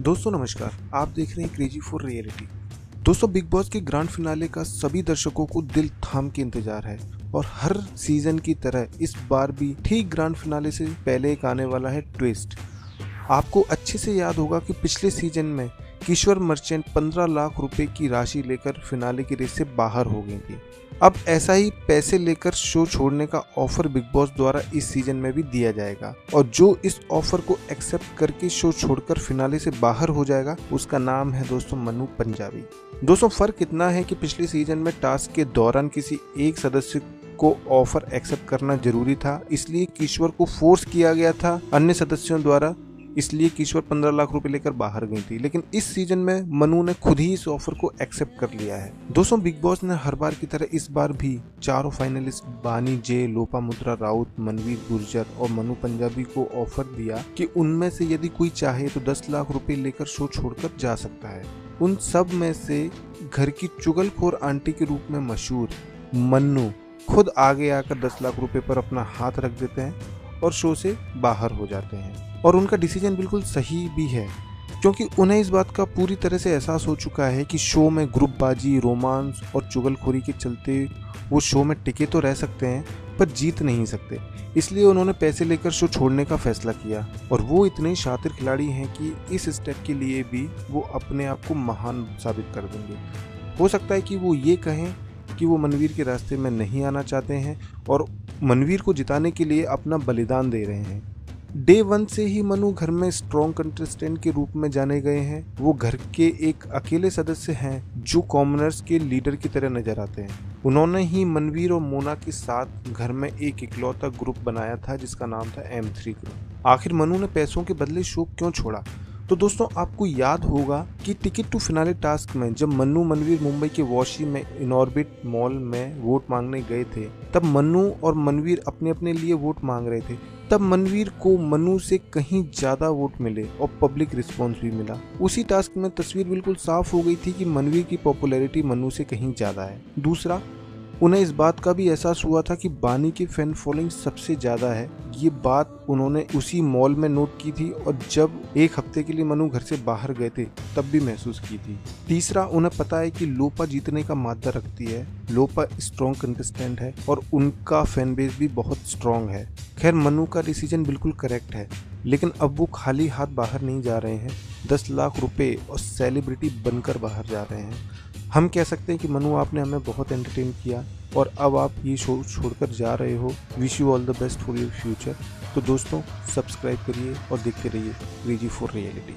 दोस्तों नमस्कार, आप देख रहे हैं क्रेजी फॉर रियलिटी। दोस्तों बिग बॉस के ग्रैंड फिनाले का सभी दर्शकों को दिल थाम के इंतजार है और हर सीजन की तरह इस बार भी ठीक ग्रैंड फिनाले से पहले एक आने वाला है ट्विस्ट। आपको अच्छे से याद होगा कि पिछले सीजन में किशोर मर्चेंट 15 लाख रुपए की राशि लेकर फिनाले की रेस से बाहर हो गई थी। अब ऐसा ही पैसे लेकर शो छोड़ने का ऑफर बिग बॉस द्वारा इस सीजन में भी दिया जाएगा और जो इस ऑफर को एक्सेप्ट करके शो छोड़कर फिनाले से बाहर हो जाएगा उसका नाम है दोस्तों मनु पंजाबी। दोस्तों फर्क इतना है कि पिछले सीजन में टास्क के दौरान किसी एक सदस्य को ऑफर एक्सेप्ट करना जरूरी था, इसलिए किशोर को फोर्स किया गया था अन्य सदस्यों द्वारा, इसलिए किशोर 15 लाख रुपए लेकर बाहर गई थी। लेकिन इस सीजन में मनु ने खुद ही इस ऑफर को एक्सेप्ट कर लिया है। दोस्तों बिग बॉस ने हर बार की तरह इस बार भी चारों फाइनलिस्ट बानी जे, लोपामुद्रा राउत, मनवीर गुर्जर और मनु पंजाबी को ऑफर दिया कि उनमें से यदि कोई चाहे तो 10 लाख रुपए लेकर शो छोड़कर जा सकता है। उन सब में से घर की चुगलखोर आंटी के रूप में मशहूर मन्नू खुद आगे आकर 10 लाख रुपए पर अपना हाथ रख देते हैं और शो से बाहर हो जाते हैं। और उनका डिसीजन बिल्कुल सही भी है, क्योंकि उन्हें इस बात का पूरी तरह से एहसास हो चुका है कि शो में ग्रुपबाजी, रोमांस और चुगलखोरी के चलते वो शो में टिके तो रह सकते हैं पर जीत नहीं सकते। इसलिए उन्होंने पैसे लेकर शो छोड़ने का फैसला किया और वो इतने शातिर खिलाड़ी हैं कि इस स्टेप के लिए भी वो अपने आप को महान साबित कर देंगे। हो सकता है कि वो ये कहें कि वो मनवीर के रास्ते में नहीं आना चाहते हैं और मनवीर को जिताने के लिए अपना बलिदान दे रहे हैं। डे 1 से ही मनु घर में स्ट्रॉन्ग कंटेस्टेंट के रूप में जाने गए हैं। वो घर के एक अकेले सदस्य हैं जो कॉमनर्स के लीडर की तरह नजर आते हैं। उन्होंने ही मनवीर और मोना के साथ घर में एक इकलौता ग्रुप बनाया था जिसका नाम था M3 ग्रुप। आखिर मनु ने पैसों के बदले शो क्यों छोड़ा? तो दोस्तों आपको याद होगा कि टिकट टू फिनाले टास्क में जब मन्नू मनवीर मुंबई के वॉशी में इनऑर्बिट मॉल में वोट मांगने गए थे, तब मन्नू और मनवीर अपने अपने लिए वोट मांग रहे थे। तब मनवीर को मन्नू से कहीं ज्यादा वोट मिले और पब्लिक रिस्पांस भी मिला। उसी टास्क में तस्वीर बिल्कुल साफ हो गई थी कि मनवीर की पॉपुलैरिटी मन्नू से कहीं ज्यादा है। दूसरा, उन्हें इस बात का भी एहसास हुआ था कि बानी की फैन फॉलोइंग सबसे ज्यादा है। ये बात उन्होंने उसी मॉल में नोट की थी और जब एक हफ्ते के लिए मनु घर से बाहर गए थे तब भी महसूस की थी। तीसरा, उन्हें पता है कि लोपा जीतने का मादा रखती है। लोपा स्ट्रॉन्ग कंटेस्टेंट है और उनका फैन बेस भी बहुत स्ट्रॉन्ग है। खैर मनु का डिसीजन बिल्कुल करेक्ट है, लेकिन अब वो खाली हाथ बाहर नहीं जा रहे हैं, 10 लाख रुपए और सेलिब्रिटी बनकर बाहर जा रहे हैं। हम कह सकते हैं कि मनु आपने हमें बहुत एंटरटेन किया और अब आप ये शो छोड़कर जा रहे हो। Wish you all the best for your future. तो दोस्तों सब्सक्राइब करिए और देखते रहिए क्रेजी फॉर रियलिटी।